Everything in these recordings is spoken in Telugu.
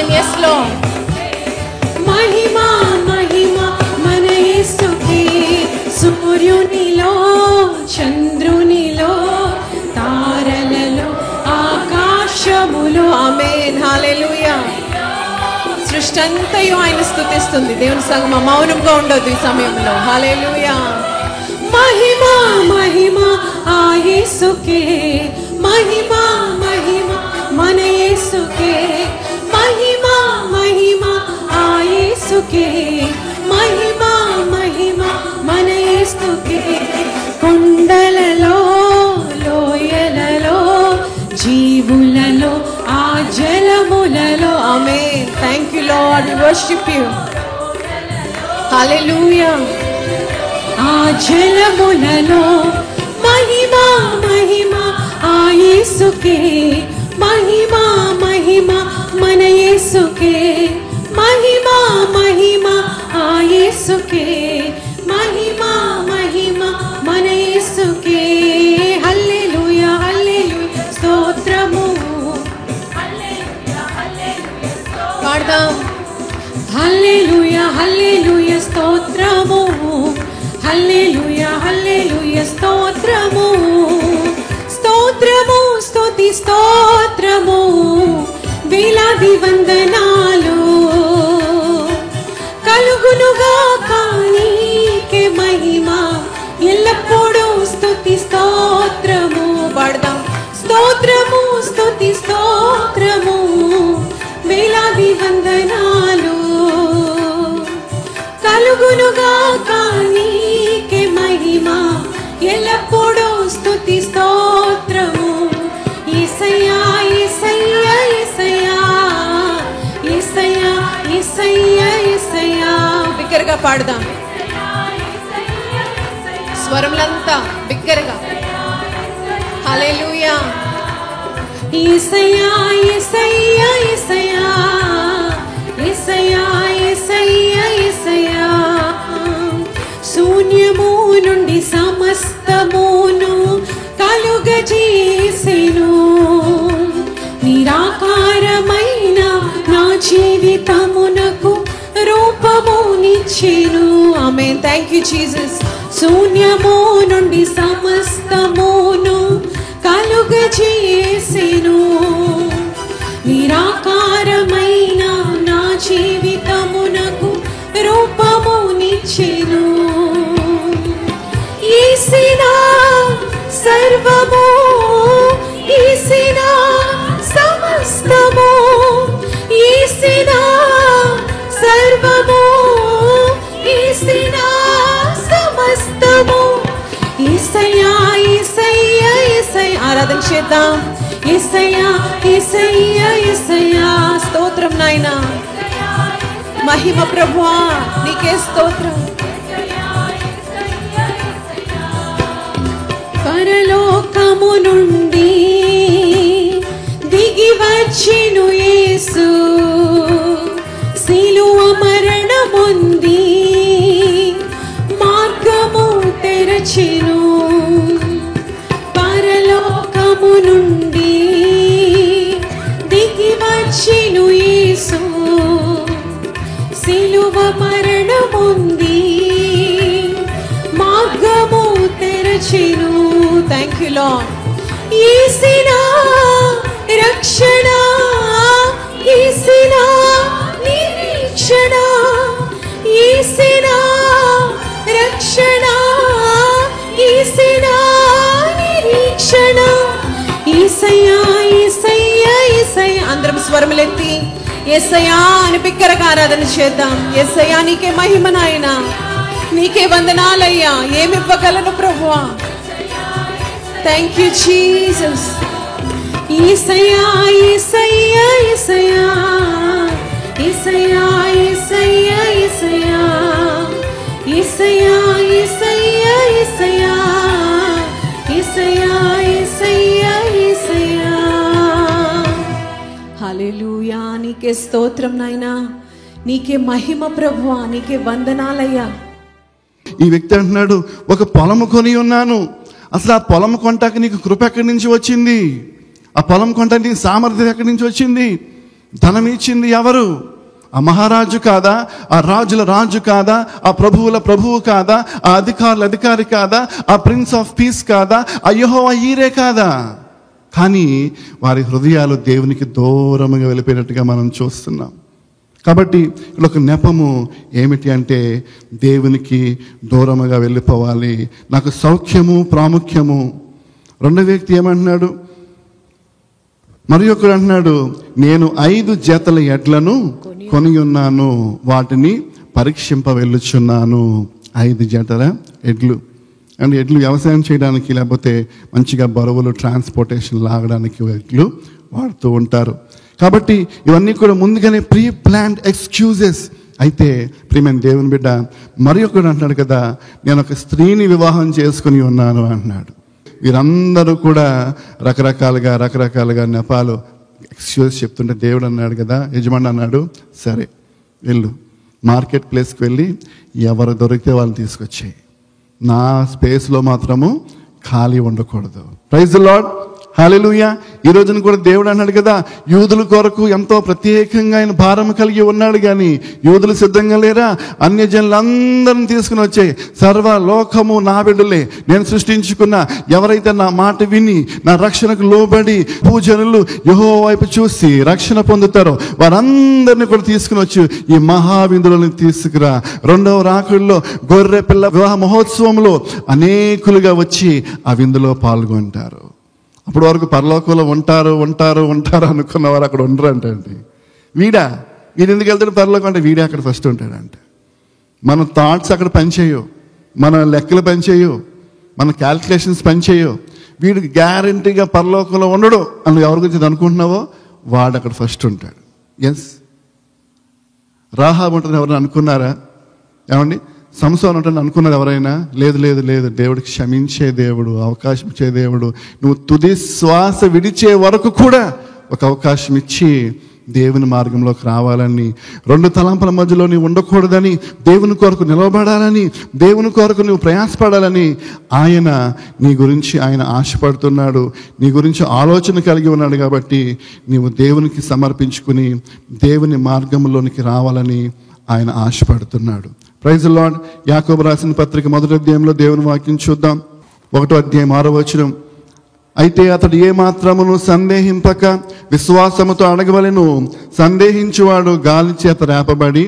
ఆమేన్. yes Lord. మహిమా మహిమా మన యేసుకే, సూర్యునిలో చంద్రునిలో తారలలో ఆకాశములో. ఆమేన్. హల్లెలూయా. సృష్టి అంతయు ఆయన స్తుతిస్తుంది. దేవుని సంగమా మౌనంగా ఉండొద్దు ఈ సమయంలో. హల్లెలూయా. మహిమా మహిమా ఆ యేసుకే, మహిమా మహిమా మన యేసుకే, మహిమా మహిమా ఆ యేసుకే, మహిమా మహిమా మన యేసుకే. కొండలలో లోయలలో జీవులలో ఆ జలములలో. ఆమేన్. Thank you Lord. We worship you. హల్లెలూయా. ఆ జలములలో మహిమా మహిమా ఆ యేసుకే, మహిమా మహిమా మన యేసుకే, మహిమా మహిమా ఆ యేసుకే, మహిమా మహిమా మన యేసుకే. హల్లెలూయా హల్లెలూయా స్తోత్రము. పాడదాం. హల్లెలూయా హల్లెలూయా స్తోత్రము, హల్లెలూయా హల్లెలూయా స్తోత్రము, స్తోత్రము స్తుతి స్తోత్రము, వేలాది వందనాలు కలుగునుగా నీకే మహిమ ఎల్లప్పుడూ. స్తుతి స్తోత్రము పాడదాం. స్తోత్రము స్తుతి స్తోత్రము, వేలాది వందనాలు కలుగునుగా నీకే మహిమ ఎల్లప్పుడూ. స్తుతి స్తోత్రము. యేసయ్యా యేసయ్యా యేసయ్యా యేసయ్యా యేసయ్యా యేసయ్యా. బిగ్గరగా పాడదాం. స్వరములంతా బిగ్గరగా. హల్లెలూయా. యేసయ్యా యేసయ్యా యేసయ్యా యేసయ్యా యేసయ్యా యేసయ్యా. శూన్యము నుండి సమస్తమును కలుగజేసెను, నిరాకారమైన నా జీవితమునకు రూపమునిచ్చెను. ఆమేన్. Thank you Jesus. శూన్యము నుండి సమస్తమును కలుగజేసెను, నిరాకారమైన నా జీవితమునకు రూపమునిచ్చెను. యేసినా సర్వము, యేసినా సమస్తము, యేసినా సర్వము, యేసినా సమస్తము. యేసయ్యా యేసయ్యా యేసయ్యా. ఆరాధన చేద్దాం. యేసయ్యా యేసయ్యా యేసయ్యా. స్తోత్రం నాయనా. మహిమ ప్రభువా నీకే స్తోత్రం. పరలోకము నుండి దిగి వచ్చెను యేసు, సిలువ మరణముంది మార్గము తెరచెను. పరలోకము నుండి దిగి వచ్చెను యేసు, సిలువ మరణముంది మార్గము తెరచెను. Thank you Lord. యేసినా రక్షణ, యేసినా నిరీక్షణ, యేసినా రక్షణ, యేసినా నిరీక్షణ. యేసయ్యా యేసయ్యా యేసయ్యా. అందరం స్వరములెత్తి యేసయ్యా అని బిగ్గరగా ఆరాధన చేద్దాం. యేసయ్యా నీకే మహిమ నాయనా, నీకే వందనాలయ్యా. ఏమి ఇవ్వగలను ప్రభువా. Thank you Jesus. యేసయ్యా యేసయ్యా యేసయ్యా యేసయ్యా యేసయ్యా యేసయ్యా యేసయ్యా యేసయ్యా యేసయ్యా యేసయ్యా యేసయ్యా యేసయ్యా. హల్లెలూయా. నీకే స్తోత్రం నాయనా, నీకే మహిమ ప్రభువా, నీకే వందనాలయ్యా. ఈ వ్యక్తి అంటున్నాడు, ఒక పొలము కొని ఉన్నాను. అసలు ఆ పొలం కొంటాక నీకు కృప ఎక్కడి నుంచి వచ్చింది? ఆ పొలం కొంటాక నీకు సామర్థ్యం ఎక్కడి నుంచి వచ్చింది? ధనం ఇచ్చింది ఎవరు? ఆ మహారాజు కాదా? ఆ రాజుల రాజు కాదా? ఆ ప్రభువుల ప్రభువు కాదా? ఆ అధికారుల అధికారి కాదా? ఆ ప్రిన్స్ ఆఫ్ పీస్ కాదా? ఆ యెహోవా ఈరే కాదా? కానీ వారి హృదయాలు దేవునికి దూరంగా వెళ్ళిపోయినట్టుగా మనం చూస్తున్నాం. కాబట్టి ఇక్కడ ఒక నెపము ఏమిటి అంటే దేవునికి దూరముగా వెళ్ళిపోవాలి, నాకు సౌఖ్యము ప్రాముఖ్యము. రెండో వ్యక్తి ఏమంటున్నాడు? మరి ఒకడు అంటున్నాడు, నేను 5 జతల ఎడ్లను కొని ఉన్నాను, వాటిని పరీక్షింప వెళ్ళుచున్నాను. 5 జతల ఎడ్లు. అండ్ ఎడ్లు వ్యవసాయం చేయడానికి, లేకపోతే మంచిగా బరువులు ట్రాన్స్పోర్టేషన్ లాగడానికి ఎడ్లు వాడుతూ ఉంటారు. కాబట్టి ఇవన్నీ కూడా ముందుగానే ప్రీ ప్లాన్డ్ ఎక్స్క్యూజెస్. అయితే ప్రియమైన దేవుని బిడ్డ, మరి ఒకడు అంటున్నాడు కదా, నేను ఒక స్త్రీని వివాహం చేసుకుని ఉన్నాను అంటున్నాడు. వీరందరూ కూడా రకరకాలుగా నెపాలు ఎక్స్క్యూజ్ చెప్తుంటే దేవుడు అన్నాడు కదా, యజమాని అన్నాడు, సరే వెళ్ళు, మార్కెట్ ప్లేస్కి వెళ్ళి ఎవరు దొరికితే వాళ్ళని తీసుకొచ్చేయి, నా స్పేస్లో మాత్రము ఖాళీ ఉండకూడదు. ప్రైజ్ ది లార్డ్, హల్లెలూయా. ఈ రోజున కూడా దేవుడు అన్నాడు కదా, యూదుల కొరకు ఎంతో ప్రత్యేకంగా ఆయన భారం కలిగి ఉన్నాడు. కానీ యూదులు సిద్ధంగా లేరా? అన్యజనులందరిని తీసుకుని వచ్చే సర్వలోకము నా బిడ్డలే, నేను సృష్టించుకున్న, ఎవరైతే నా మాట విని నా రక్షణకు లోబడి పూజనులు యెహోవా వైపు చూసి రక్షణ పొందుతారో వారందరినీ కూడా తీసుకుని వచ్చి ఈ మహావిందులను తీసుకురా. రెండవ రాకుల్లో గొర్రె పిల్ల వివాహ మహోత్సవంలో అనేకులుగా వచ్చి ఆ విందులో పాల్గొంటారు. అప్పటి వరకు పరలోకంలో ఉంటారు అనుకున్నవారు అక్కడ ఉండరు అంటండి. వీడు ఎందుకు వెళ్తాడు పరలోకం అంటే? వీడే అక్కడ ఫస్ట్ ఉంటాడంట. మన థాట్స్ అక్కడ పనిచేయవు, మన లెక్కలు పనిచేయవు, మన క్యాల్కులేషన్స్ పనిచేయవు. వీడు గ్యారంటీగా పరలోకంలో ఉండడు అని ఎవరి గురించి అనుకుంటున్నావో వాడు అక్కడ ఫస్ట్ ఉంటాడు. ఎస్, రాహాబు ఉంటుంది ఎవరైనా అనుకున్నారా? ఏమండి, సంసోను ఉంటుంది అనుకున్నారు ఎవరైనా? లేదు. దేవుడికి క్షమించే దేవుడు, అవకాశం ఇచ్చే దేవుడు. నువ్వు తుది శ్వాస విడిచే వరకు కూడా ఒక అవకాశం ఇచ్చి దేవుని మార్గంలోకి రావాలని, 2 తలంపుల మధ్యలో నీవు ఉండకూడదని, దేవుని కొరకు నిలబడాలని, దేవుని కొరకు నువ్వు ప్రయాసపడాలని ఆయన నీ గురించి ఆయన ఆశపడుతున్నాడు, నీ గురించి ఆలోచన కలిగి ఉన్నాడు. కాబట్టి నీవు దేవునికి సమర్పించుకుని దేవుని మార్గంలోనికి రావాలని ఆయన ఆశపడుతున్నాడు. Praise the Lord. యాకోబు రాసిన పత్రిక 1వ అధ్యాయంలో దేవుని వాక్యం చూద్దాం. 1వ అధ్యాయం 6వ వచనం. అయితే అతడు ఏ మాత్రమును సందేహింపక విశ్వాసముతో అడగవలెను. సందేహించువాడు గాలి చేత రేపబడి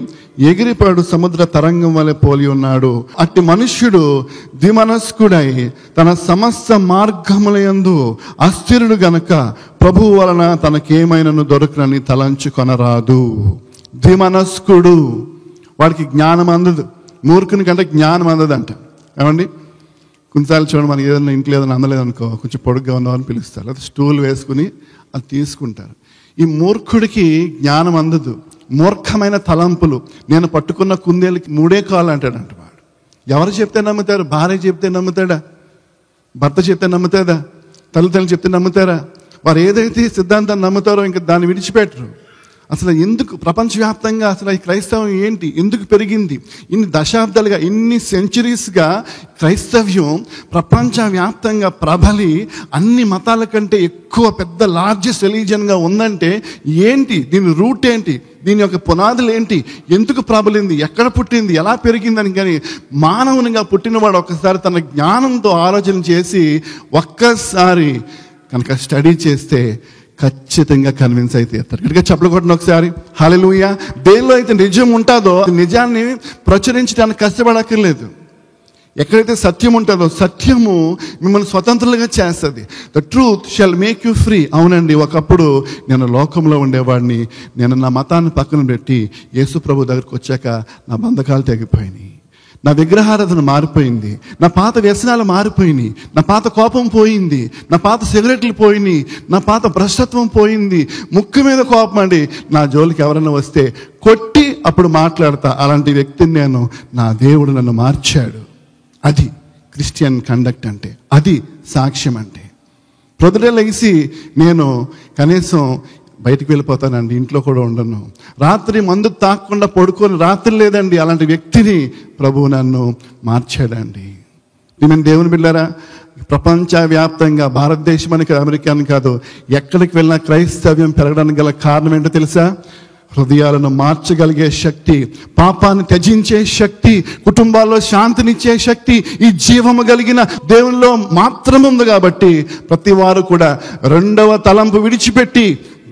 ఎగిరిపాడు సముద్ర తరంగం వలె పోలి ఉన్నాడు. అట్టి మనుష్యుడు ద్విమనస్కుడై తన సమస్త మార్గములయందు అస్థిరుడు గనక ప్రభువు వలన తనకేమైనను దొరకనని తలంచుకొనరాదు. ద్విమనస్కుడు, వాడికి జ్ఞానం అందదు. మూర్ఖుని కంటే జ్ఞానం అందదంట. ఏమండి, కొన్నిసార్లు చూడండి, మనకి ఏదైనా ఇంట్లో ఏదైనా అందలేదనుకో, కొంచెం పొడుగ్గా ఉన్నవాళ్ళని పిలుస్తారు, అది స్టూల్ వేసుకుని అది తీసుకుంటారు. ఈ మూర్ఖుడికి జ్ఞానం అందదు. మూర్ఖమైన తలంపులు. నేను పట్టుకున్న కుందేలకి 3 కాళ్ళు అంటాడంట వాడు. ఎవరు చెప్తే నమ్ముతారు? భార్య చెప్తే నమ్ముతాడా? భర్త చెప్తే నమ్ముతాడా? తల్లిదండ్రులు చెప్తే నమ్ముతారా? వారు ఏదైతే సిద్ధాంతాన్ని నమ్ముతారో ఇంకా దాన్ని విడిచిపెట్టరు. అసలు ఎందుకు ప్రపంచవ్యాప్తంగా అసలు ఈ క్రైస్తవం ఏంటి, ఎందుకు పెరిగింది? ఇన్ని దశాబ్దాలుగా, ఇన్ని సెంచురీస్గా క్రైస్తవ్యం ప్రపంచవ్యాప్తంగా ప్రబలి అన్ని మతాల కంటే ఎక్కువ పెద్ద లార్జెస్ట్ రిలీజియన్గా ఉందంటే ఏంటి? దీని రూట్ ఏంటి? దీని యొక్క పునాదులు ఏంటి? ఎందుకు ప్రబలింది? ఎక్కడ పుట్టింది? ఎలా పెరిగిందని. కానీ మానవునిగా పుట్టినవాడు ఒక్కసారి తన జ్ఞానంతో ఆలోచన చేసి ఒక్కసారి కనుక స్టడీ చేస్తే ఖచ్చితంగా కన్విన్స్ అయితే ఎత్తారు. గట్టిగా చప్పలు కొట్టిన ఒకసారి హల్లెలూయా. దేనిలో అయితే నిజం ఉంటుందో నిజాన్ని ప్రచురించడానికి కష్టపడక్కర్లేదు. ఎక్కడైతే సత్యం ఉంటుందో సత్యము మిమ్మల్ని స్వతంత్రులుగా చేస్తుంది. The truth shall make you free. అవునండి, ఒకప్పుడు నేను లోకంలో ఉండేవాడిని, నేను నా మతాన్ని పక్కన పెట్టి యేసు ప్రభు దగ్గరికి వచ్చాక నా బంధకాలు తెగిపోయినాయి, నా విగ్రహారాధన మారిపోయింది, నా పాత వ్యసనాలు మారిపోయినాయి, నా పాత కోపం పోయింది, నా పాత సిగరెట్లు పోయినాయి, నా పాత భ్రష్టత్వం పోయింది. ముక్కు మీద కోపం అండి, నా జోలికి ఎవరైనా వస్తే కొట్టి అప్పుడు మాట్లాడతా. అలాంటి వ్యక్తిని నేను, నా దేవుడు నన్ను మార్చాడు. అది క్రిస్టియన్ కండక్ట్ అంటే, అది సాక్ష్యం అంటే. ప్రొద్దుటే లేచి నేను కనీసం బయటికి వెళ్ళిపోతానండి, ఇంట్లో కూడా ఉండను. రాత్రి మందు తాగకుండా పడుకొని రాత్రి లేదండి, అలాంటి వ్యక్తిని ప్రభువు నన్ను మార్చాడండి. మేము దేవుని బిడ్డారా, ప్రపంచవ్యాప్తంగా భారతదేశం అని కాదు, అమెరికా అని కాదు, ఎక్కడికి వెళ్ళినా క్రైస్తవ్యం పెరగడానికి గల కారణం ఏంటో తెలుసా? హృదయాలను మార్చగలిగే శక్తి, పాపాన్ని త్యజించే శక్తి, కుటుంబాల్లో శాంతినిచ్చే శక్తి ఈ జీవము కలిగిన దేవునిలో మాత్రం ఉంది. కాబట్టి ప్రతి వారు కూడా రెండవ తలంపు విడిచిపెట్టి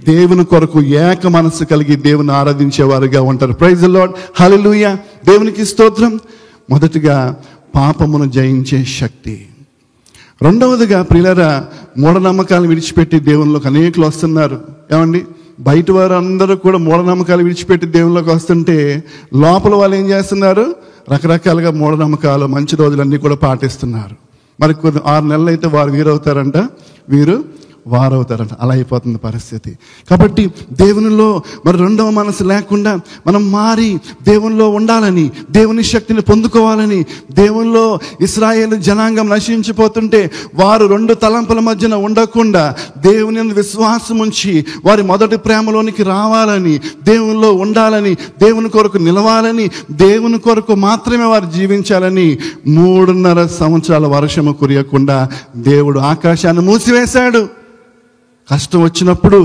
దేవుని కొరకు ఏక మనస్సు కలిగి దేవుని ఆరాధించేవారుగా ఉంటారు. ప్రైజ్ ది లార్డ్, హల్లెలూయా, దేవునికి స్తోత్రం. మొదటిగా పాపమును జయించే శక్తి. రెండవదిగా ప్రియులారా, మూఢనమ్మకాలు విడిచిపెట్టి దేవునిలోకి అనేకులు వస్తున్నారు. ఏమండి, బయట వారు అందరూ కూడా మూఢనమ్మకాలు విడిచిపెట్టి దేవునిలోకి వస్తుంటే లోపల వాళ్ళు ఏం చేస్తున్నారు? రకరకాలుగా మూఢనమ్మకాలు, మంచి రోజులన్నీ కూడా పాటిస్తున్నారు. మరి 6 నెలలు అయితే వారు వీరవుతారంట, వీరు వారవుతారంట. అలా అయిపోతుంది పరిస్థితి. కాబట్టి దేవునిలో మరి రెండవ మనసు లేకుండా మనం మారి దేవునిలో ఉండాలని, దేవుని శక్తిని పొందుకోవాలని, దేవునిలో ఇశ్రాయేలు జనాంగం నశించిపోతుంటే వారు 2 తలంపుల మధ్యన ఉండకుండా దేవుని యందు విశ్వాసం ఉంచి వారి మొదటి ప్రేమలోనికి రావాలని, దేవునిలో ఉండాలని, దేవుని కొరకు నిలవాలని, దేవుని కొరకు మాత్రమే వారు జీవించాలని 3.5 సంవత్సరాల వర్షము కురియకుండా దేవుడు ఆకాశాన్ని మూసివేశాడు. కష్టం వచ్చినప్పుడు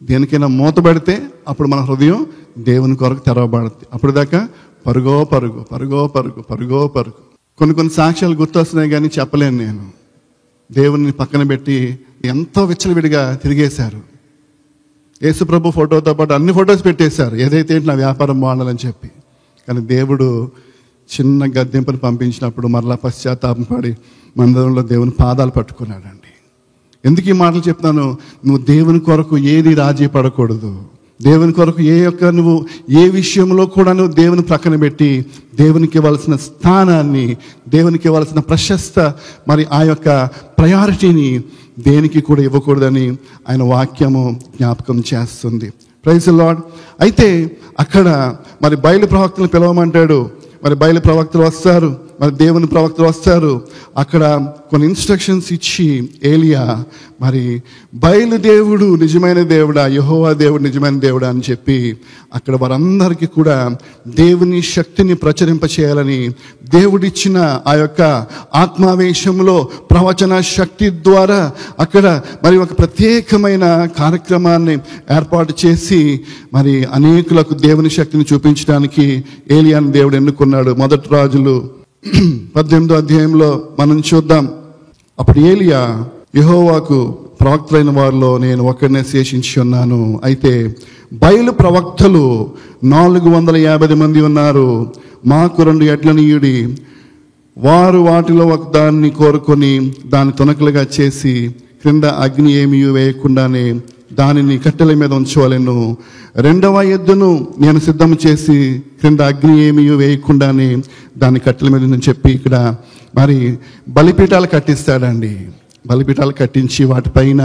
దేనికైనా మూతబడితే అప్పుడు మన హృదయం దేవుని కొరకు తెరవబడుతుంది. అప్పుడు దాకా పరుగో పరుగు, పరుగో పరుగు, పరుగో పరుగు. కొన్ని సాక్ష్యాలు గుర్తొస్తున్నాయి కానీ చెప్పలేను నేను. దేవుని పక్కన పెట్టి ఎంతో విచ్చలవిడిగా తిరిగేశారు. యేసుప్రభు ఫోటోతో పాటు అన్ని ఫొటోస్ పెట్టేశారు, ఏదైతే నా వ్యాపారం బాగుండాలని చెప్పి. కానీ దేవుడు చిన్న గద్దెంపుని పంపించినప్పుడు మరలా పశ్చాత్తాపం పడి మందిరంలో దేవుని పాదాలు పట్టుకున్నాడండి. ఎందుకు ఈ మాటలు చెప్తాను? నువ్వు దేవుని కొరకు ఏది రాజీ పడకూడదు. దేవుని కొరకు నువ్వు ఏ విషయంలో కూడా నువ్వు దేవుని ప్రక్కన పెట్టి దేవునికి ఇవ్వాల్సిన స్థానాన్ని, దేవునికి ఇవ్వాల్సిన ప్రశస్త మరి ఆ యొక్క ప్రయారిటీని దేనికి కూడా ఇవ్వకూడదని ఆయన వాక్యము జ్ఞాపకం చేస్తుంది. Praise the Lord. అయితే అక్కడ మరి బయలు ప్రవక్తలు పిలవమంటాడు. మరి బయలు ప్రవక్తలు వస్తారు, మరి దేవుని ప్రవక్తలు వస్తారు. అక్కడ కొన్ని ఇన్స్ట్రక్షన్స్ ఇచ్చి ఏలియా మరి బయలుదేవుడు నిజమైన దేవుడా, యెహోవా దేవుడు నిజమైన దేవుడా అని చెప్పి అక్కడ వారందరికీ కూడా దేవుని శక్తిని ప్రచురింపచేయాలని దేవుడిచ్చిన ఆ యొక్క ఆత్మావేశంలో ప్రవచన శక్తి ద్వారా అక్కడ మరి ఒక ప్రత్యేకమైన కార్యక్రమాన్ని ఏర్పాటు చేసి మరి అనేకులకు దేవుని శక్తిని చూపించడానికి ఏలియాను దేవుడు ఎన్నుకున్నాడు. మొదటి రాజులు 18వ అధ్యాయంలో మనం చూద్దాం. అప్పుడు ఏలియా యెహోవాకు ప్రవక్తలైన వారిలో నేను ఒక్కడినే శేషించి ఉన్నాను. అయితే బయలు ప్రవక్తలు 450 మంది ఉన్నారు. మాకు 2 ఎడ్లను ఇయ్యుడి. వారు వాటిలో ఒకదాన్ని కోరుకొని దాన్ని తునకలుగా చేసి క్రింద అగ్ని ఏమీ వేయకుండానే దానిని కట్టెల మీద ఉంచవలెను. 2వ ఎద్దును నేను సిద్ధం చేసి క్రింద అగ్ని ఏమీ వేయకుండానే దాన్ని కట్టెల మీద అని చెప్పి ఇక్కడ మరి బలిపీఠాలు కట్టిస్తాడండి. బలిపీఠాలు కట్టించి వాటిపైన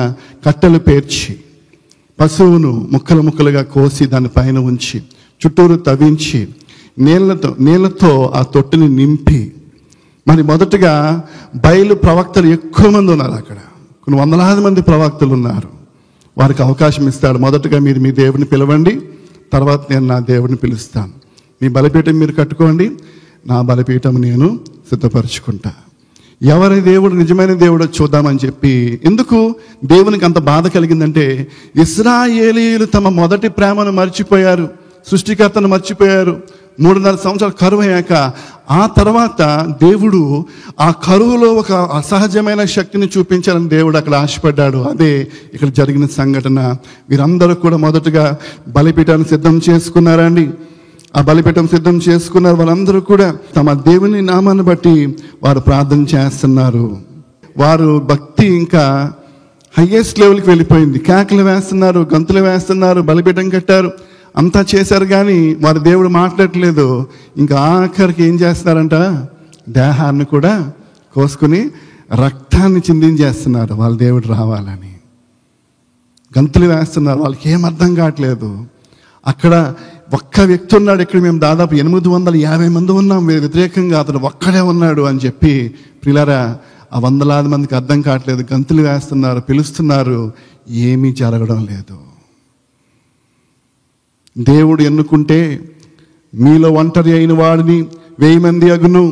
కట్టెలు పేర్చి పశువును ముక్కలు ముక్కలుగా కోసి దానిపైన ఉంచి చుట్టూరు తవ్వించి నీళ్లతో ఆ తొట్టిని నింపి మరి మొదటగా బయలు ప్రవక్తలు ఎక్కువ మంది ఉన్నారు. అక్కడ కొన్ని వందలాది మంది ప్రవక్తలు ఉన్నారు. వారికి అవకాశం ఇస్తాడు. మొదటగా మీరు మీ దేవుని పిలవండి, తర్వాత నేను నా దేవుడిని పిలుస్తాను. మీ బలిపీఠం మీరు కట్టుకోండి, నా బలిపీఠం నేను సిద్ధపరచుకుంటా. ఎవరి దేవుడు నిజమైన దేవుడో చూద్దామని చెప్పి. ఎందుకు దేవునికి అంత బాధ కలిగిందంటే ఇశ్రాయేలీయులు తమ మొదటి ప్రేమను మర్చిపోయారు, సృష్టికర్తను మర్చిపోయారు. 3.5 సంవత్సరాలు కరువు అయ్యాక ఆ తర్వాత దేవుడు ఆ కరువులో ఒక అసహజమైన శక్తిని చూపించాలని దేవుడు అక్కడ ఆశపడ్డాడు. అదే ఇక్కడ జరిగిన సంఘటన. వీరందరూ కూడా మొదటగా బలిపీఠాన్ని సిద్ధం చేసుకున్నారండి. ఆ బలిపీఠం సిద్ధం చేసుకున్నారు. వాళ్ళందరూ కూడా తమ దేవుని నామాన్ని బట్టి వారు ప్రార్థన చేస్తున్నారు. వారు భక్తి ఇంకా హైయెస్ట్ లెవెల్కి వెళ్ళిపోయింది. కేకలు వేస్తున్నారు, గంతులు వేస్తున్నారు, బలిపీఠం కట్టారు, అంతా చేశారు. కానీ వారి దేవుడు మాట్లాడట్లేదు. ఇంకా ఆఖరికి ఏం చేస్తున్నారంట, దేహాన్ని కూడా కోసుకుని రక్తాన్ని చిందించేస్తున్నారు వాళ్ళ దేవుడు రావాలని. గంతులు వేస్తున్నారు. వాళ్ళకి ఏం అర్థం కావట్లేదు. అక్కడ ఒక్క వ్యక్తి ఉన్నాడు. ఇక్కడ మేము దాదాపు 850 మంది ఉన్నాం వ్యతిరేకంగా, అతను ఒక్కడే ఉన్నాడు అని చెప్పి ప్రియులారా ఆ వందలాది మందికి అర్థం కావట్లేదు. గంతులు వేస్తున్నారు, పిలుస్తున్నారు, ఏమీ జరగడం లేదు. దేవుడు ఎన్నుకుంటే మీలో ఒంటరి అయిన వాడిని 1000 మంది అగును,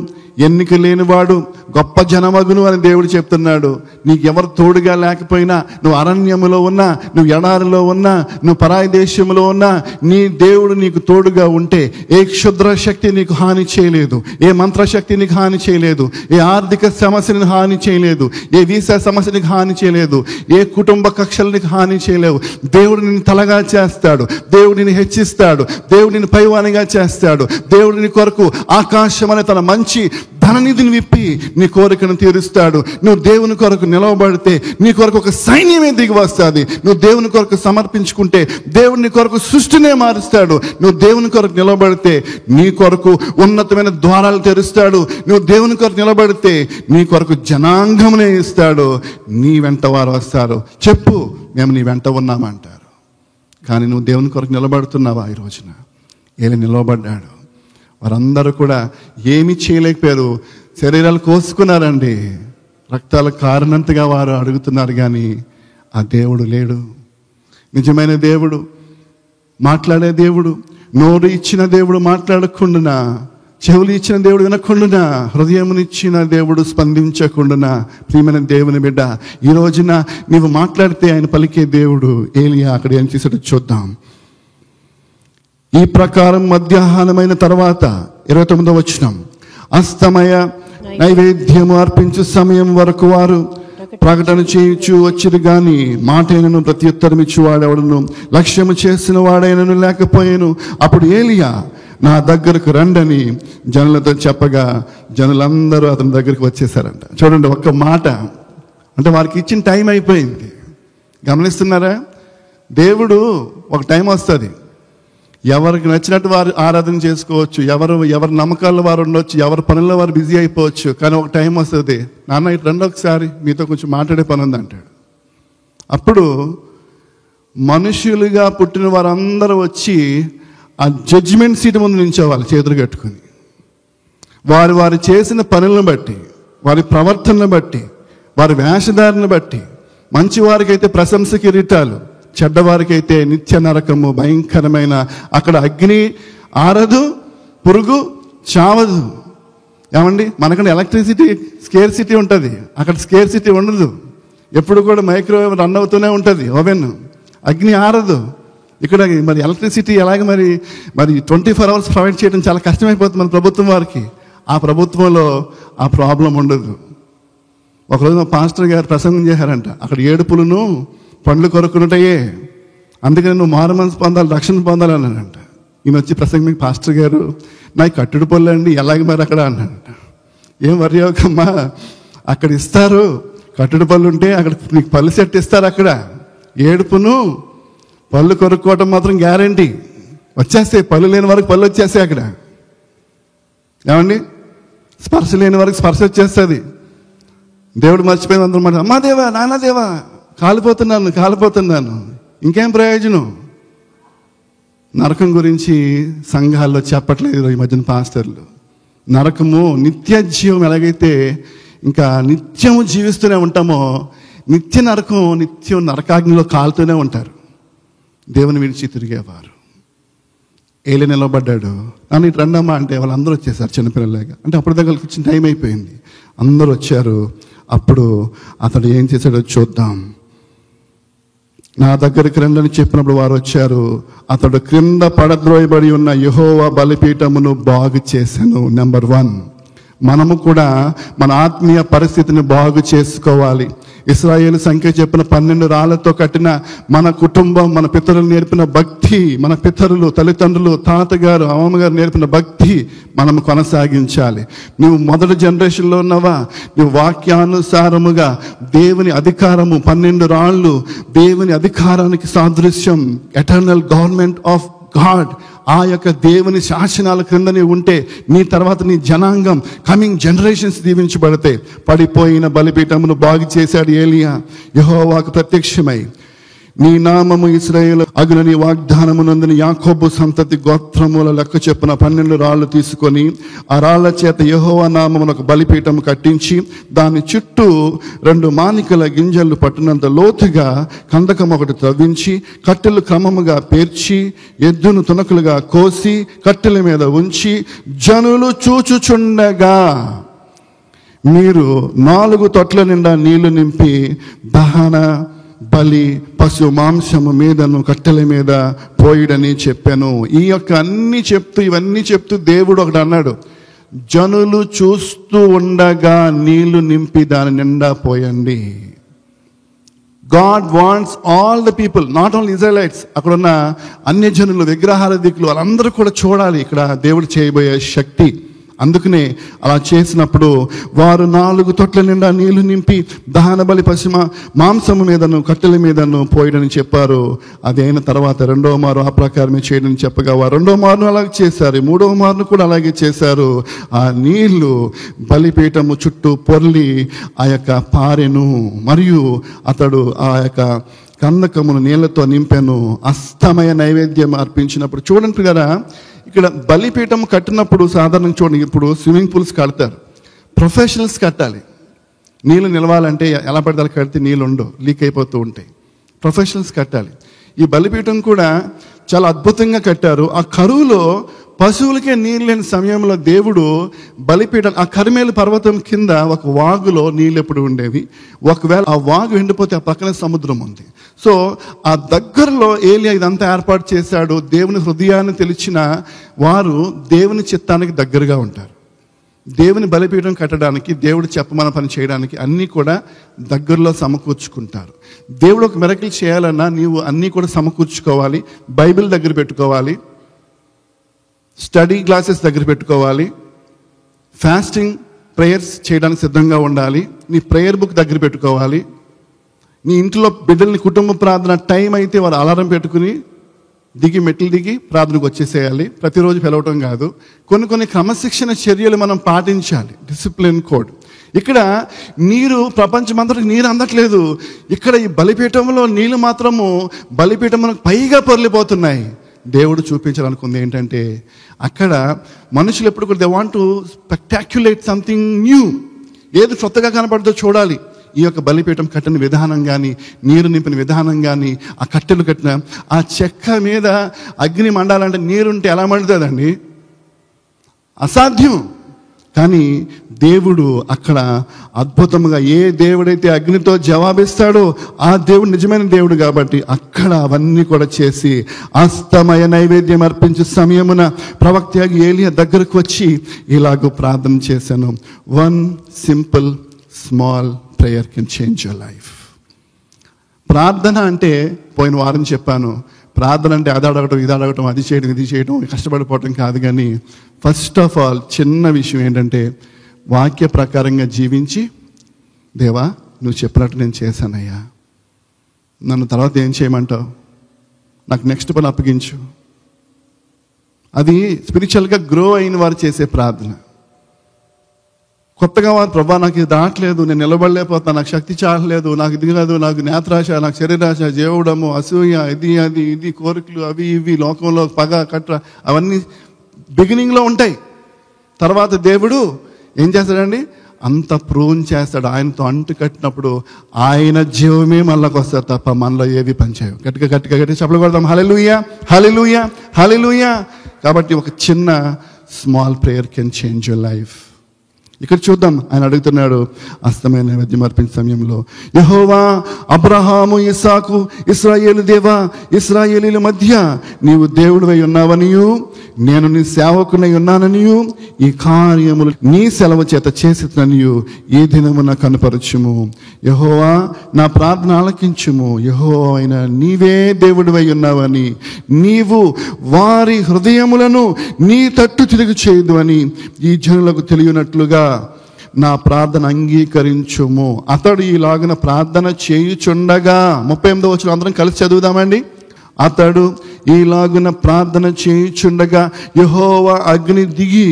ఎన్నిక లేనివాడు గొప్ప జనమగును అని దేవుడు చెప్తున్నాడు. నీకు ఎవరు తోడుగా లేకపోయినా, నువ్వు అరణ్యములో ఉన్నా, నువ్వు ఎడారిలో ఉన్నా, నువ్వు పరాయి దేశంలో ఉన్నా, నీ దేవుడు నీకు తోడుగా ఉంటే ఏ క్షుద్ర శక్తి నీకు హాని చేయలేదు, ఏ మంత్రశక్తి నీకు హాని చేయలేదు, ఏ ఆర్థిక సమస్యని హాని చేయలేదు, ఏ వీసా సమస్య నీకు హాని చేయలేదు, ఏ కుటుంబ కక్షలు నీకు హాని చేయలేవు. దేవుడు నిన్ను తలగా చేస్తాడు, దేవుడు నిన్ను హెచ్చిస్తాడు, దేవుడు నిన్ను పైవానిగా చేస్తాడు. దేవుడు నీ కొరకు ఆకాశం అనే తన మంచి ధననిధిని విప్పి నీ కోరికను తీరుస్తాడు. నువ్వు దేవుని కొరకు నిలవబడితే నీ కొరకు ఒక సైన్యమే దిగి వస్తుంది. నువ్వు దేవుని కొరకు సమర్పించుకుంటే దేవుడు నీ కొరకు సృష్టినే మారుస్తాడు. నువ్వు దేవుని కొరకు నిలబడితే నీ కొరకు ఉన్నతమైన ద్వారాలు తెరుస్తాడు. నువ్వు దేవుని కొరకు నిలబడితే నీ కొరకు జనాంగమునే ఇస్తాడు. నీ వెంట వారు వస్తారు, చెప్పు మేము నీ వెంట ఉన్నామంటారు. కానీ నువ్వు దేవుని కొరకు నిలబడుతున్నావా? ఈ రోజున ఏలి నిలబడ్డాడు. వారందరూ కూడా ఏమీ చేయలేకపోయారు, శరీరాలు కోసుకున్నారండి, రక్తాలు కారణంతగా వారు అడుగుతున్నారు. కానీ ఆ దేవుడు లేడు. నిజమైన దేవుడు, మాట్లాడే దేవుడు, నోరు ఇచ్చిన దేవుడు మాట్లాడకుండా, చెవులు ఇచ్చిన దేవుడు వినకుండా, హృదయమునిచ్చిన దేవుడు స్పందించకుండా, ప్రియమైన దేవుని బిడ్డ, ఈ రోజున నీవు మాట్లాడితే ఆయన పలికే దేవుడు. ఏలియా అక్కడ ఏం చేశాడో చూద్దాం. ఈ ప్రకారం మధ్యాహ్నమైన తర్వాత 29వ వచనం, అస్తమయ నైవేద్యము అర్పించు సమయం వరకు వారు ప్రకటన చేయుచు వచ్చిరు గాని మాటైనను ప్రత్యుత్తరం ఇచ్చువాడెవడను లక్ష్యము చేసిన వాడైనను లేకపోయాను. అప్పుడు ఏలియా నా దగ్గరకు రండని జనులతో చెప్పగా జనులందరూ అతని దగ్గరికి వచ్చేసారంట. చూడండి, ఒక్క మాట అంటే వారికి ఇచ్చిన టైం అయిపోయింది. గమనిస్తున్నారా? దేవుడు ఒక టైం వస్తుంది, ఎవరికి నచ్చినట్టు వారు ఆరాధన చేసుకోవచ్చు, ఎవరి నమ్మకాల్లో వారు ఉండొచ్చు, ఎవరి పనుల్లో వారు బిజీ అయిపోవచ్చు. కానీ ఒక టైం వస్తుంది, నాన్న ఇటు రండి ఒకసారి మీతో కొంచెం మాట్లాడే పని ఉంది అంటాడు. అప్పుడు మనుషులుగా పుట్టిన వారందరూ వచ్చి ఆ జడ్జిమెంట్ సీట్ ముందు నించోవాలి చేతులు కట్టుకుని. వారు చేసిన పనులను బట్టి, వారి ప్రవర్తనను బట్టి, వారి వేషధారణ బట్టి, మంచివారికైతే ప్రశంస కిరీటాలు, చెడ్డవారికైతే నిత్య నరకము, భయంకరమైన, అక్కడ అగ్ని ఆరదు, పురుగు చావదు. ఏమండి, మనకంటే ఎలక్ట్రిసిటీ స్కేర్సిటీ ఉంటుంది, అక్కడ స్కేర్సిటీ ఉండదు. ఎప్పుడు కూడా మైక్రోవేవ్ రన్ అవుతూనే ఉంటుంది, ఓవెన్, అగ్ని ఆరదు. ఇక్కడ మరి ఎలక్ట్రిసిటీ ఎలాగ మరి 24 hours ప్రొవైడ్ చేయడం చాలా కష్టమైపోతుంది మన ప్రభుత్వం వారికి. ఆ ప్రభుత్వంలో ఆ ప్రాబ్లం ఉండదు. ఒకరోజు మా పాస్టర్ గారు ప్రసంగం చేశారంట, అక్కడ ఏడుపులను పండ్లు కొరుకునుంటాయే, అందుకని నువ్వు మారు మనసు పొందాలి, రక్షణ పొందాలన్నాడంట. ఈయన వచ్చి ప్రసంగం, పాస్టర్ గారు నాకు కట్టుడు పళ్ళు అండి, ఎలాగ మరి అక్కడ అన్నాడంట. ఏం వర్యవకమ్మా, అక్కడ ఇస్తారు కట్టుడు పళ్ళు ఉంటే, అక్కడ నీకు పళ్ళు సెట్ ఇస్తారు. అక్కడ ఏడుపును పళ్ళు కొరుక్కోవటం మాత్రం గ్యారంటీ, వచ్చేస్తాయి. పళ్ళు లేని వరకు పళ్ళు వచ్చేస్తాయి అక్కడ. ఏమండి, స్పర్శ లేని వరకు స్పర్శ వచ్చేస్తుంది. దేవుడు మర్చిపోయింది అందరూ మాట, అమ్మా దేవా, నాన్న దేవా, కాలిపోతున్నాను, ఇంకేం ప్రయోజనం? నరకం గురించి సంఘాల్లో చెప్పట్లేదు ఈ మధ్యన పాస్టర్లు. నరకము, నిత్య జీవం ఎలాగైతే ఇంకా నిత్యము జీవిస్తూనే ఉంటామో, నిత్య నరకం, నిత్యం నరకాగ్నిలో కాలుతూనే ఉంటారు దేవుని విడిచి తిరిగేవారు. ఏలి నిలబడ్డాడు, నన్ను ఇటు రండమ్మా అంటే వాళ్ళందరూ వచ్చేసారు చిన్నపిల్లలాగా. అంటే అప్పుడు దగ్గరికి వచ్చిన టైం అయిపోయింది, అందరూ వచ్చారు. అప్పుడు అతడు ఏం చేశాడో చూద్దాం. నా దగ్గరికి రండని చెప్పినప్పుడు వారు వచ్చారు. అతడు క్రింద పడద్రోయబడి ఉన్న యెహోవా బలిపీఠమును బాగు చేశాను. నెంబర్ 1, మనము కూడా మన ఆత్మీయ పరిస్థితిని బాగు చేసుకోవాలి. ఇశ్రాయేలు సంఖ్య చెప్పిన 12 రాళ్లతో కట్టిన మన కుటుంబం, మన పితరులు నేర్పిన భక్తి, మన పితరులు, తల్లిదండ్రులు, తాతగారు, అమ్మగారు నేర్పిన భక్తి మనం కొనసాగించాలి. నువ్వు మొదటి జనరేషన్లో ఉన్నావా? నువ్వు వాక్యానుసారముగా దేవుని అధికారము, 12 రాళ్ళు దేవుని అధికారానికి సాదృశ్యం, ఎటర్నల్ గవర్నమెంట్ ఆఫ్ గాడ్, ఆ యొక్క దేవుని శాసనాల క్రిందనే ఉంటే నీ తర్వాత నీ జనాంగం, కమింగ్ జనరేషన్స్ దీవించబడతాయి. పడిపోయిన బలిపీఠమును బాగు చేశాడు ఏలియా. యెహోవాకు ప్రత్యక్షమై నీ నామము ఇశ్రాయేలు అగునని వాగ్దానమునందున యాకోబు సంతతి గోత్రముల లెక్క చెప్పున 12 రాళ్ళు తీసుకొని ఆ రాళ్ల చేత యెహోవా నామమున ఒక బలిపీఠం కట్టించి దాని చుట్టూ 2 మానికల గింజలు పట్టినంత లోతుగా కందకం ఒకటి త్రవ్వించి కట్టెలు క్రమముగా పేర్చి ఎద్దును తునకలుగా కోసి కట్టెల మీద ఉంచి జనులు చూచుచుండగా మీరు 4 తొట్ల నిండా నీళ్లు నింపి దహన బలి పశు మాంసము మీదను కట్టెల మీద పోయిడని చెప్పాను. ఈ యొక్క ఇవన్నీ చెప్తూ దేవుడు ఒకటి అన్నాడు, జనులు చూస్తూ ఉండగా నీళ్లు నింపి దాని నిండా పోయండి. God wants all the people, not only Israelites, అక్కడ ఉన్న అన్య జనులు, విగ్రహారాధికులు, వాళ్ళందరూ కూడా చూడాలి ఇక్కడ దేవుడు చేయబోయే శక్తి. అందుకనే అలా చేసినప్పుడు వారు 4 తొట్ల నిండా నీళ్లు నింపి దహన బలి పశ్చిమ మాంసము మీదను కట్టెల మీదను పోయడని చెప్పారు. అది అయిన తర్వాత 2వ మారు ఆ ప్రకారమే చేయడని చెప్పగా వారు 2వ మారును అలాగే చేశారు, 3వ మారును కూడా అలాగే చేశారు. ఆ నీళ్లు బలిపీఠము చుట్టూ పొర్లి ఆ యొక్క పారెను. మరియు అతడు ఆ యొక్క కందకమును నీళ్లతో నింపెను. అస్తమయ నైవేద్యం అర్పించినప్పుడు చూడండి ప్రియులారా, ఇక్కడ బలిపీఠం కట్టినప్పుడు సాధారణంగా చూడండి, ఇప్పుడు స్విమ్మింగ్ పూల్స్ కడతారు, ప్రొఫెషనల్స్ కట్టాలి. నీళ్ళు నిలవాలంటే ఎలా పడితే అలా కడితే నీళ్ళు ఉండవు, లీక్ అయిపోతూ ఉంటాయి. ప్రొఫెషనల్స్ కట్టాలి. ఈ బలిపీఠం కూడా చాలా అద్భుతంగా కట్టారు. ఆ కరువులో పశువులకే నీళ్ళు లేని సమయంలో దేవుడు బలిపీఠం, ఆ కరిమేలు పర్వతం కింద ఒక వాగులో నీళ్ళు ఎప్పుడు ఉండేవి. ఒకవేళ ఆ వాగు ఎండిపోతే ఆ పక్కనే సముద్రం ఉంది. సో ఆ దగ్గరలో ఏలియా ఇదంతా ఏర్పాటు చేశాడు. దేవుని హృదయాన్ని తెలిసిన వారు దేవుని చిత్తానికి దగ్గరగా ఉంటారు. దేవుని బలిపీఠం కట్టడానికి, దేవుడు చెప్పమన్న పని చేయడానికి అన్నీ కూడా దగ్గరలో సమకూర్చుకుంటారు. దేవుడు ఒక మిరకిల్ చేయాలన్నా నీవు అన్నీ కూడా సమకూర్చుకోవాలి. బైబిల్ దగ్గర పెట్టుకోవాలి, స్టడీ క్లాసెస్ దగ్గర పెట్టుకోవాలి, ఫాస్టింగ్ ప్రేయర్స్ చేయడానికి సిద్ధంగా ఉండాలి, నీ ప్రేయర్ బుక్ దగ్గర పెట్టుకోవాలి. నీ ఇంట్లో బిడ్డల్ని కుటుంబ ప్రార్థన టైం అయితే వారు అలారం పెట్టుకుని మెట్లు దిగి ప్రార్థనకు వచ్చేసేయాలి. ప్రతిరోజు పిలవటం కాదు. కొన్ని క్రమశిక్షణ చర్యలు మనం పాటించాలి, డిసిప్లిన్ కోడ్. ఇక్కడ నీరు ప్రపంచమంతటికి నీరు అందట్లేదు. ఇక్కడ ఈ బలిపీఠంలో నీళ్ళు మాత్రము బలిపీఠం పైగా పొర్లిపోతున్నాయి. దేవుడు చూపించాలనుకుంది ఏంటంటే, అక్కడ మనుషులు ఎప్పుడు కూడా they want to spectaculate something new, ఏది కొత్తగా కనపడుతుందో చూడాలి. ఈ యొక్క బలిపీఠం కట్టిన విధానం కానీ, నీరు నింపిన విధానం కానీ, ఆ కట్టెలు కట్టిన ఆ చెక్క మీద అగ్ని మండాలంటే నీరుంటే ఎలా మండుతుందండి? అసాధ్యం. కానీ దేవుడు అక్కడ అద్భుతంగా, ఏ దేవుడైతే అగ్నితో జవాబిస్తాడో ఆ దేవుడు నిజమైన దేవుడు కాబట్టి అక్కడ అవన్నీ కూడా చేసి అస్తమయ నైవేద్యం అర్పించే సమయమున ప్రవక్త ఏలియా దగ్గరకు వచ్చి ఇలాగూ ప్రార్థన చేశాను. 1 simple small prayer can change your life. ప్రార్థన అంటే పోయిన వారం చెప్పాను, ప్రార్థన అంటే అది అడగటం, ఇది అడగటం, అది చేయడం, కష్టపడిపోవటం కాదు. కానీ ఫస్ట్ ఆఫ్ ఆల్ చిన్న విషయం ఏంటంటే, వాక్య ప్రకారంగా జీవించి, దేవా నువ్వు చెప్పినట్టు నేను చేశానయ్యా, నన్ను తర్వాత ఏం చేయమంటావు, నాకు నెక్స్ట్ పని అప్పగించు. అది స్పిరిచువల్గా గ్రో అయిన వారు చేసే ప్రార్థన. కొత్తగా వారు, ప్రభా నాకు ఇది రావట్లేదు, నేను నిలబడలేకపోతాను, నాకు శక్తి చాలలేదు, నాకు ఇది కాదు, నాకు నేత్రాశ, నాకు శరీరాశ, జీవడము, అసూయ, ఇది కోరికలు, అవి ఇవి, లోకంలో పగ కట్ర, అవన్నీ బిగినింగ్లో ఉంటాయి. తర్వాత దేవుడు ఏం చేస్తాడండి? అంత ప్రూన్ చేస్తాడు. ఆయనతో అంటు కట్టినప్పుడు ఆయన జీవమే మనలోకి వస్తారు తప్ప మనలో ఏవి పనిచేయవు. గట్టిగా చెప్పలు కొడదాం, హల్లెలూయా, హల్లెలూయా, హల్లెలూయా. కాబట్టి ఒక చిన్న small prayer can change your life. ఇక్కడ చూద్దాం, ఆయన అడుగుతున్నాడు అస్తమైన నైవేద్యం అర్పించే సమయంలో, యెహోవా అబ్రహాము, ఇస్సాకు, ఇశ్రాయేలు దేవా, ఇశ్రాయేలీల మధ్య నీవు దేవుడివై ఉన్నావనియు నేను నీ సేవకునై ఉన్నాననియు ఈ కార్యములు నీ సెలవు చేత చేసిననియు ఈ దినమున కనపరచుము. యెహోవా నా ప్రార్థన ఆలకించుము. యెహోవా అయిన నీవే దేవుడివై ఉన్నావని, నీవు వారి హృదయములను నీ తట్టు తిరిగి చేయదు అని ఈ జనులకు తెలియనట్లుగా నా ప్రార్థన అంగీకరించుము. అతడు ఈలాగున ప్రార్థన చేయుచుండగా, 38వ వచనం అందరం కలిసి చదువుదామండి. అతడు ఈలాగున ప్రార్థన చేయుచుండగా యెహోవా అగ్ని దిగి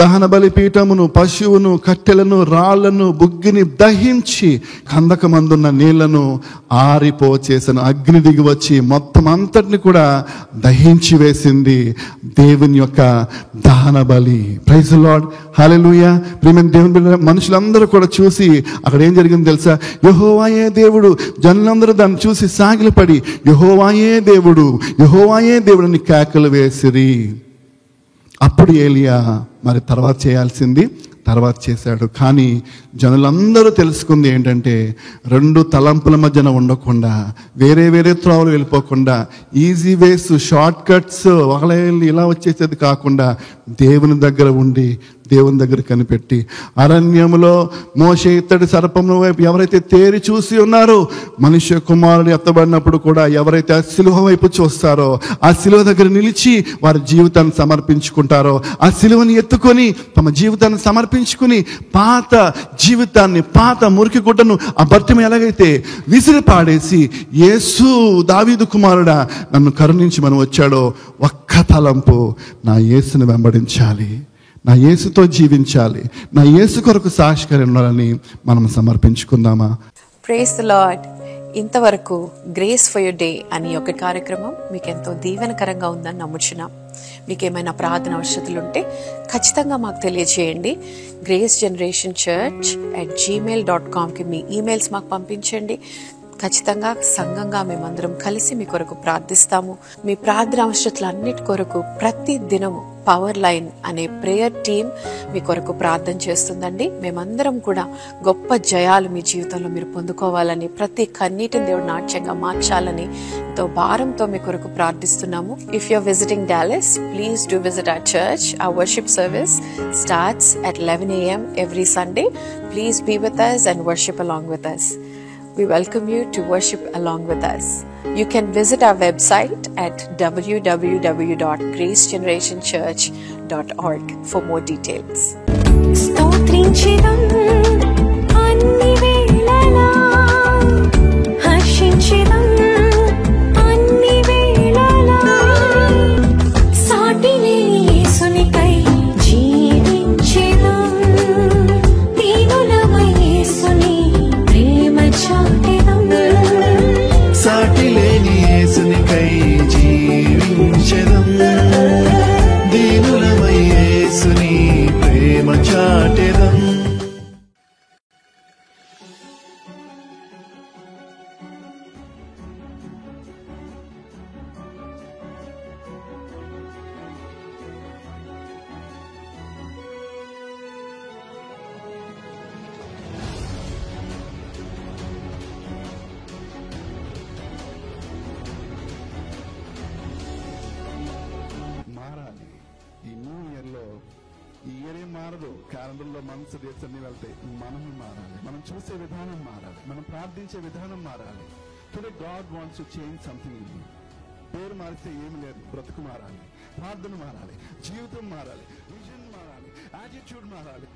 దహన బలిపీఠమును, పశువును, కట్టెలను, రాళ్లను, బుగ్గిని దహించి కందకమందున్న నీళ్లను ఆరిపోచేసిన. అగ్ని దిగి వచ్చి మొత్తం అంతటిని కూడా దహించి వేసింది దేవుని యొక్క దహన బలి. ప్రైజ్ ది లార్డ్, హల్లెలూయా. ప్రియమైన దేవుని బిడ్డలారా, మనుషులందరూ కూడా చూసి అక్కడ ఏం జరిగింది తెలుసా? యెహోవాయే దేవుడు. జనులందరూ దాన్ని చూసి సాగిలపడి యెహోవాయే దేవుడు, యెహోవాయే దేవుడు అని కేకలు వేసిరి. అప్పుడు ఏలియా మరి తర్వాత చేయాల్సింది తర్వాత చేశాడు. కానీ జనులందరూ తెలుసుకుంది ఏంటంటే, రెండు తలంపుల మధ్యన ఉండకుండా, వేరే వేరే త్రోవలు వెళ్ళిపోకుండా, ఈజీ వేస్, షార్ట్ కట్స్, ఒకళ్ళ ఇలా వచ్చేసేది కాకుండా దేవుని దగ్గర ఉండి దేవుని దగ్గర కనిపెట్టి, అరణ్యములో మోషే ఇత్తడి సర్పముల వైపు ఎవరైతే తేరి చూసి ఉన్నారో, మనుష్య కుమారుడు ఎత్తబడినప్పుడు కూడా ఎవరైతే ఆ సిలువ వైపు చూస్తారో, ఆ సిలువ దగ్గర నిలిచి వారి జీవితాన్ని సమర్పించుకుంటారో, ఆ సిలువని ఎత్తుకొని తమ జీవితాన్ని సమర్పించుకుని పాత జీవితాన్ని, పాత మురికి గుడ్డను ఆ భర్తము ఎలాగైతే విసిరి పాడేసి, యేసు దావీదు కుమారుడా నన్ను కరుణించి మనం వచ్చాడో, ఒక్క తలంపు, నా యేసుని వెంబడించాలి, నా యేసుతో జీవించాలి, నా యేసు కొరకు సాక్షిగా ఉండాలని మనం సమర్పించుకుందామా? Praise the Lord. ఇంతవరకు గ్రేస్ ఫర్ యువర్ డే అని ఒక కార్యక్రమం మీకు ఎంతో దీవెనకరంగా ఉందని నమ్ముచున్నాం. మీకు ఏమైనా ప్రార్థన అవసరతలు ఉంటే ఖచ్చితంగా మాకు తెలియజేయండి. gracegenerationchurch@gmail.comకి మీ ఈమెయిల్స్ మాకు పంపించండి. ఖచ్చితంగా సంఘంగా మేమందరం కలిసి మీ కొరకు ప్రార్థిస్తాము. మీ ప్రార్థన అవసరతలు అన్నిటి కొరకు ప్రతి దినము పవర్ లైన్ అనే ప్రేయర్ టీం మీ కొరకు ప్రార్థన చేస్తుందండి. మేమందరం కూడా గొప్ప జయాలు మీ జీవితంలో మీరు పొందుకోవాలని, ప్రతి కన్నీటిని దేవుడు నాట్యంగా మార్చాలని ఎంతో భారంతో మీ కొరకు ప్రార్థిస్తున్నాము. If you are visiting Dallas, please do visit our church. Our worship service starts at 11 a.m. every Sunday. Please be with us and worship along with us. We welcome you to worship along with us. You can visit our website at www.gracegenerationchurch.org for more details. స్తోత్రించెదం అన్ని వేళలా, హర్షించెదం అన్ని వేళలా, సాటి లేని యేసునికై జీవించెదం, దీనులమై యేసుని ప్రేమ చాటెదం, సాటి లేని యేసునికై జీవించెదం, దీనులమై యేసుని ప్రేమ చాటెదం. మారాలి. ఈ న్యూ ఇయర్లో, ఈ ఇయర్ ఏం మారదు, క్యాలెండర్లో మంత్స్, డేట్స్ అన్ని వెళ్తాయి. మనం మారాలి, మనం చూసే విధానం మారాలి, మనం ప్రార్థించే విధానం మారాలి. Today God wants to change something in you. పేరు మారిస్తే ఏమి లేదు, బ్రతుకు మారాలి, ప్రార్థన మారాలి, జీవితం మారాలి, విజన్ మారాలి, యాటిట్యూడ్ మారాలి.